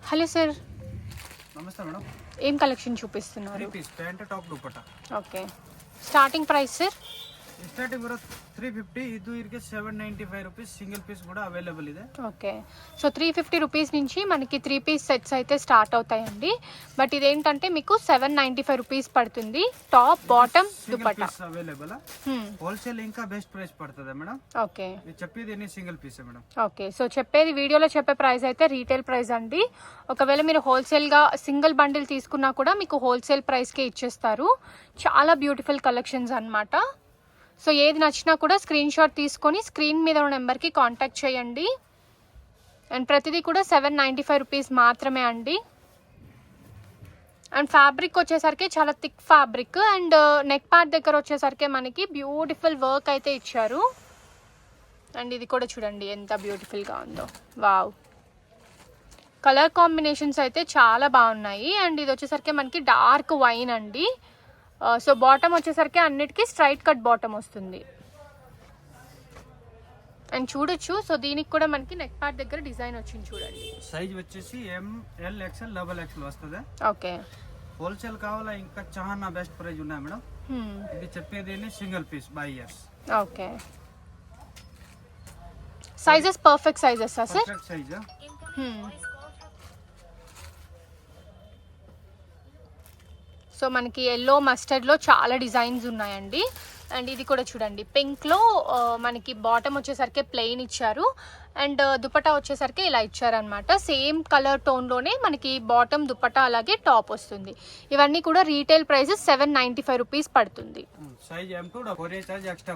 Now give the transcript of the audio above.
Hello sir, నమస్తే madam. ఏం collection చూపిస్తున్నారు? 3 piece pant top dupatta. Okay, starting price sir? Starting ಬರೋ 350, ಇದು ಇರ್ಗೆ 795 ರೂಪೀಸ್ సింగిల్ పీస్ కూడా అవైలబుల్ ಇದೆ. ఓకే, సో 350 రూపీస్ నుంచి మనకి 3 పీస్ సెట్స్ అయితే స్టార్ట్ అవుతాయండి. బట్ ఇదేంటంటే మీకు 795 రూపీస్ పడుతుంది. Top bottom dupatta available. Wholesale ఇంకా బెస్ట్ ప్రైస్ పడుతుంది మేడం. ఓకే, ఇది చెప్పేది single piece madam. Okay, so చెప్పేది వీడియోలో చెప్పే ప్రైస్ అయితే రీటైల్ ప్రైస్ అండి. ఒకవేళ మీరు హోల్సేల్గా సింగిల్ బండిల్ తీసుకున్నా కూడా మీకు హోల్సేల్ ప్రైస్కే ఇచ్చేస్తారు. చాలా బ్యూటిఫుల్ కలెక్షన్స్ అన్నమాట. సో ఏది నచ్చినా కూడా స్క్రీన్ షాట్ తీసుకొని స్క్రీన్ మీద ఉన్న నెంబర్కి కాంటాక్ట్ చేయండి. అండ్ ప్రతిదీ కూడా 795 రూపీస్ మాత్రమే అండి. అండ్ ఫ్యాబ్రిక్ వచ్చేసరికి చాలా thick fabric. And neck part దగ్గర వచ్చేసరికి మనకి బ్యూటిఫుల్ వర్క్ అయితే ఇచ్చారు. అండ్ ఇది కూడా చూడండి ఎంత బ్యూటిఫుల్గా ఉందో. వావ్, కలర్ కాంబినేషన్స్ అయితే చాలా బాగున్నాయి. అండ్ ఇది వచ్చేసరికి మనకి డార్క్ వైన్ అండి. సో బాటమ్ వచ్చేసరికి అన్నిటికీ స్ట్రైట్ కట్ బాటమ్ వస్తుంది. అండ్ చూడొచ్చు, సో దీనికి కూడా మనకి నెక్ పార్ట్ దగ్గర డిజైన్ వచ్చింది చూడండి. సైజ్ వచ్చేసి ML XL XXL వస్తుంది. ఓకే, హోల్సేల్ కావాలా ఇంకా చాలా బెస్ట్ ప్రైస్ ఉన్నాయి మేడం. ఇది చెప్పేది single piece by years. Okay, sizes perfect sizes sir? Perfect size. So మనకి ఎల్లో మస్టర్డ్లో చాలా డిజైన్స్ ఉన్నాయండి. అండ్ ఇది కూడా చూడండి, పింక్లో మనకి బాటమ్ వచ్చేసరికి ప్లెయిన్ ఇచ్చారు. అండ్ దుపట్టా వచ్చేసరికి ఇలా ఇచ్చారనమాట. సేమ్ కలర్ టోన్లోనే మనకి బాటమ్ దుపట్టా అలాగే టాప్ వస్తుంది. ఇవన్నీ కూడా రీటైల్ ప్రైస్ 795 రూపీస్ పడుతుంది. Size M2 courier charge extra.